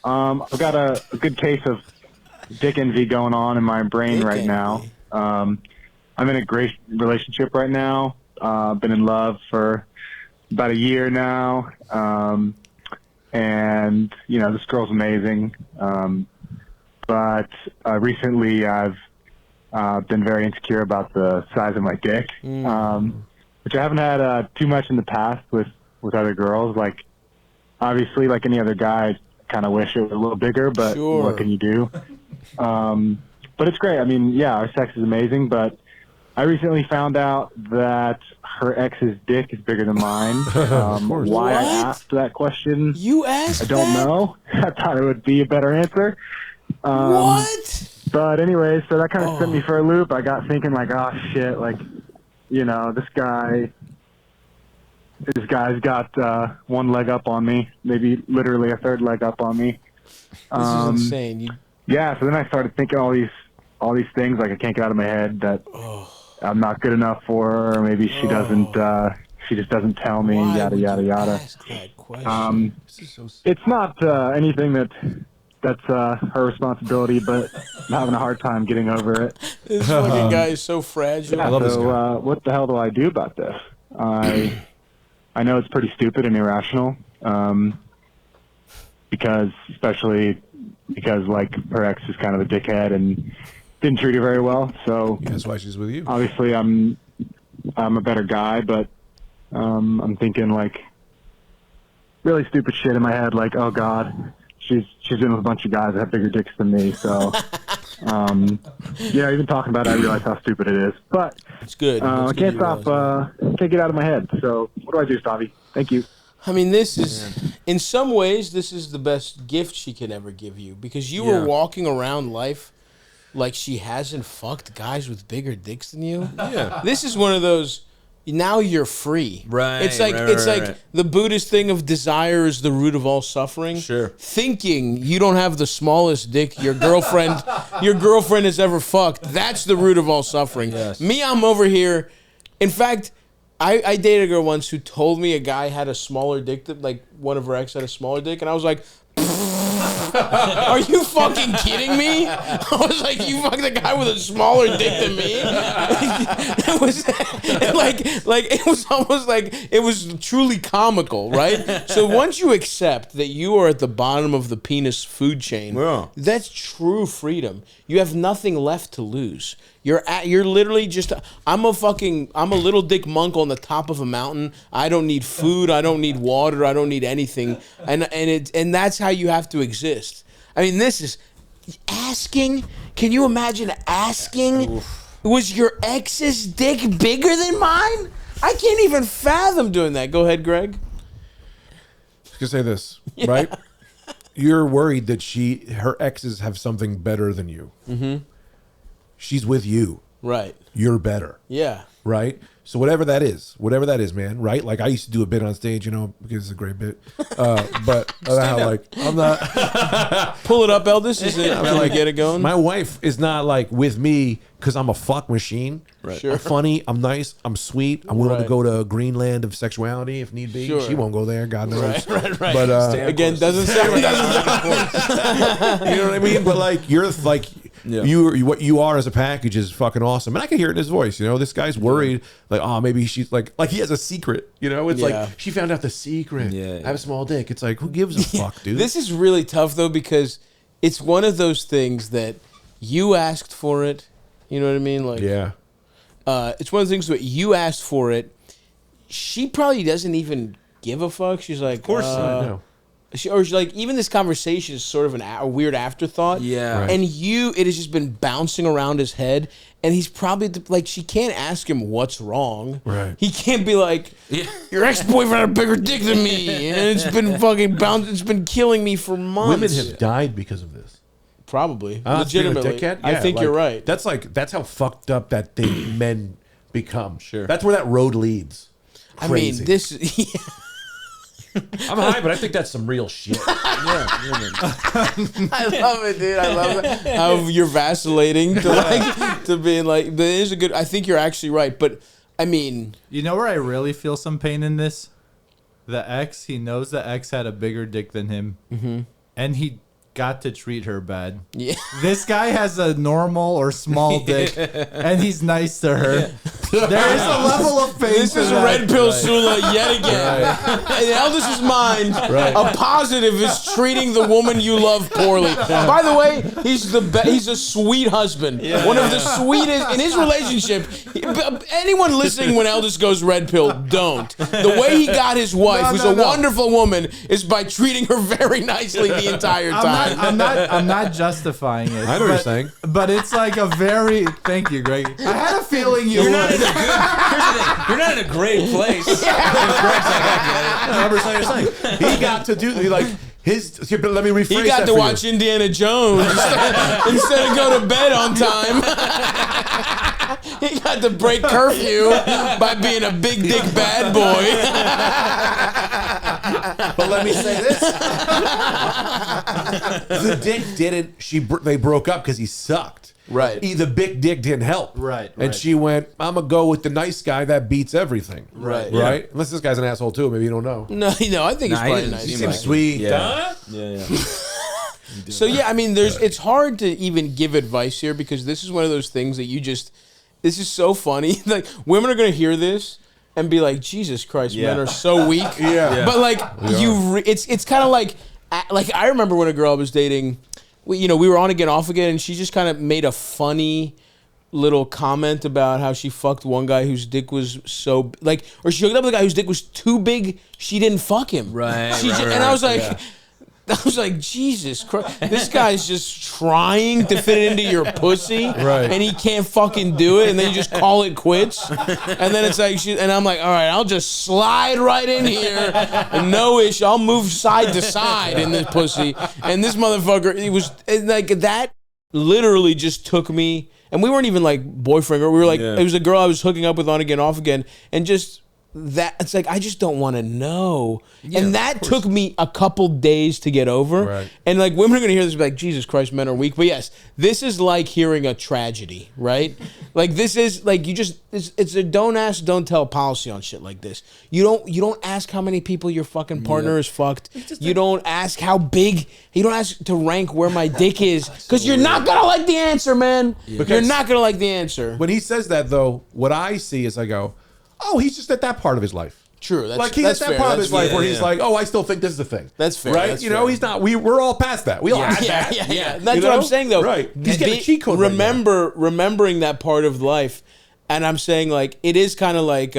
I've got a good case of dick envy going on in my brain right now. I'm in a great relationship right now. Been in love for about a year now. And, you know, this girl's amazing. But recently I've been very insecure about the size of my dick, which I haven't had too much in the past with other girls. Like, obviously, like any other guy, I kind of wish it was a little bigger, but what can you do? But it's great. I mean, yeah, our sex is amazing, but I recently found out that her ex's dick is bigger than mine. Why I asked that question, you asked I don't know. I thought it would be a better answer. What? But anyway, so that kind of sent me for a loop. I got thinking like, oh shit, like, you know, this guy's got one leg up on me, maybe literally a third leg up on me. This is insane. Yeah, so then I started thinking all these things, like I can't get out of my head that I'm not good enough for her, or maybe she doesn't, she just doesn't tell me, yada, yada, yada. Ask that question? It's not anything that's her responsibility, but I'm having a hard time getting over it. This fucking guy is so fragile. Yeah, so what the hell do I do about this? I know it's pretty stupid and irrational, because like her ex is kind of a dickhead and didn't treat her very well. So that's why she's with you. Obviously, I'm a better guy, but I'm thinking like really stupid shit in my head, like, oh God, she's been with a bunch of guys that have bigger dicks than me. So yeah, even talking about it, I realize how stupid it is. But it's good. I can't stop. Can't get out of my head. So what do I do, Stavi? Thank you. I mean, this is, in some ways, this is the best gift she can ever give you, because you were walking around life like she hasn't fucked guys with bigger dicks than you. Yeah. This is one of those, now you're free. Right. It's like the Buddhist thing of desire is the root of all suffering. Sure. Thinking you don't have the smallest dick your girlfriend has ever fucked, that's the root of all suffering. Yes. Me, I'm over here. In fact, I dated a girl once who told me a guy had a smaller dick, like one of her ex had a smaller dick, and I was like, are you fucking kidding me? I was like, you fucked a guy with a smaller dick than me? It was it was almost like it was truly comical, right? So once you accept that you are at the bottom of the penis food chain, that's true freedom. You have nothing left to lose. You're literally just I'm a little dick monk on the top of a mountain. I don't need food, I don't need water, I don't need anything. And that's how you have to exist. I mean, this is asking. Can you imagine asking? Oof. Was your ex's dick bigger than mine? I can't even fathom doing that. Go ahead, Greg. I was gonna say this, right? You're worried that her exes have something better than you. Mm-hmm. She's with you. Right. You're better. Yeah. Right? So whatever that is, man, right? Like I used to do a bit on stage, you know, because it's a great bit. But how, like, I'm not... Pull it up, Eldis. Is it? Can we get it going? My wife is not like with me because I'm a fuck machine. Right. Sure. I'm funny, I'm nice, I'm sweet, I'm willing to go to a green land of sexuality if need be. Sure. She won't go there, God knows. Right. But again, doesn't sound you know what I mean? But like you're like what you are as a package is fucking awesome. And I can hear it in his voice, you know, this guy's worried, like, oh, maybe she's like he has a secret, you know? It's like she found out the secret. I have a small dick. It's like, who gives a fuck, dude? This is really tough though, because it's one of those things that you asked for it. You know what I mean? Like, it's one of the things that you asked for it. She probably doesn't even give a fuck. She's like, of course not. No. She's like, even this conversation is sort of a weird afterthought. Yeah. Right. And it has just been bouncing around his head. And he's probably like, she can't ask him what's wrong. Right. He can't be like, your ex-boyfriend had a bigger dick than me, and it's been fucking it's been killing me for months. Women have died because of this. Probably. Legitimately. I think you're right. That's how fucked up that thing men become. Sure. That's where that road leads. Crazy. I mean, this... I'm high, but I think that's some real shit. I love it, dude. I love it. How you're vacillating to being like, there is a good... I think you're actually right, but I mean... You know where I really feel some pain in this? The ex, he knows the ex had a bigger dick than him. Mm-hmm. And he got to treat her bad. Yeah. This guy has a normal or small dick, and he's nice to her. There is a level of pain. This is Red Pill Sula yet again. In Eldest's mind, a positive is treating the woman you love poorly. By the way, he's a sweet husband. One of the sweetest in his relationship. Anyone listening when Eldest goes Red Pill, don't. The way he got his wife, who's a wonderful woman, is by treating her very nicely the entire time. I'm not justifying it. I know what you're saying. But it's like a very... Thank you, Greg. I had a feeling you would. Here's the thing. You're not in a great place. Greg's like, I understand what you're saying. He got to do let me rephrase that. He got to watch Indiana Jones instead of go to bed on time. He got to break curfew by being a big dick bad boy. But let me say this: the dick didn't. They broke up because he sucked. Right. The big dick didn't help. Right. And she went, I'm gonna go with the nice guy that beats everything. Right. Right. Unless this guy's an asshole too. Maybe you don't know. No, I think he's probably nice. He seems sweet. Yeah. So yeah, I mean, it's hard to even give advice here because this is one of those things that this is so funny. Like women are gonna hear this and be like, Jesus Christ, men are so weak. But like it's kind of like I remember when a girl I was dating, we were on again, off again, and she just kind of made a funny little comment about how she fucked one guy whose dick was so or she hooked up with a guy whose dick was too big, she didn't fuck him. Right. And I was like. I was like, Jesus Christ, this guy's just trying to fit it into your pussy, and he can't fucking do it, and then you just call it quits, and then it's like, and I'm like, all right, I'll just slide right in here, and no issue, I'll move side to side in this pussy, and this motherfucker, it was like that literally just took me, and we weren't even like boyfriend, or we were like, it was a girl I was hooking up with on again, off again, and just that it's like I just don't want to know, and that took me a couple days to get over. And like women are gonna hear this and be like, Jesus Christ, men are weak. But yes, this is like hearing a tragedy, right? Like this is like it's a don't ask, don't tell policy on shit like this. You don't ask how many people your fucking partner has fucked. You don't ask how big. You don't ask to rank where my dick is because you're not gonna like the answer, man. You're not gonna like the answer. When he says that though, what I see is I go, oh, he's just at that part of his life. True. That's, like he's that's at that fair. part of his life where fair. he's like, oh, I still think this is the thing. That's fair. Right? That's you know, fair. he's not. We're all past that. We all had that. Yeah. That's what I'm saying though. Right. He's getting a cheat code. Remembering that part of life, and I'm saying like it is kind of like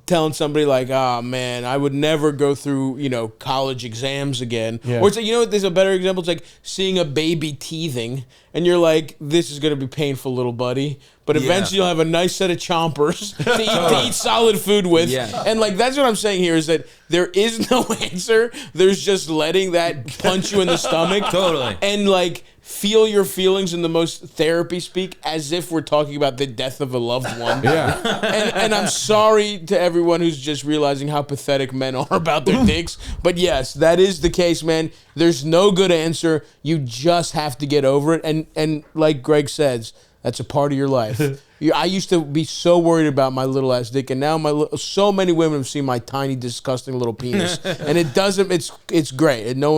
telling somebody like, oh man, I would never go through, college exams again. Or it's like, there's a better example. It's like seeing a baby teething and you're like, this is going to be painful, little buddy. But eventually you'll have a nice set of chompers to eat solid food with. Yeah. And like, that's what I'm saying here is that there is no answer. There's just letting that punch you in the stomach. Totally. And like, feel your feelings in the most therapy speak as if we're talking about the death of a loved one. And I'm sorry to everyone who's just realizing how pathetic men are about their dicks. But yes, that is the case, man. There's no good answer. You just have to get over it. And like Greg says, that's a part of your life. I used to be so worried about my little ass dick, and now so many women have seen my tiny, disgusting little penis, and it doesn't. It's great, and no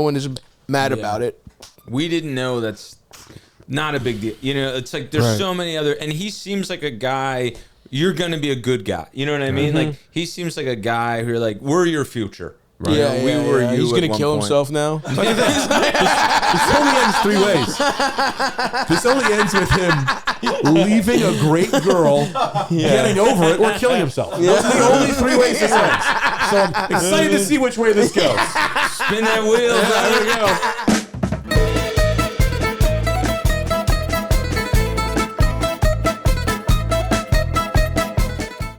one is mad about it. We didn't know that's not a big deal. It's like there's so many other, and he seems like a guy. You're gonna be a good guy. You know what I mean? Like he seems like a guy who you're like, we're your future. Right? Yeah, we were you. He's gonna kill himself now. This only ends 3 ways. This only ends with him leaving a great girl, getting over it, or killing himself. Those are the only 3 ways this ends. So I'm excited to see which way this goes. Spin that wheel. There we go.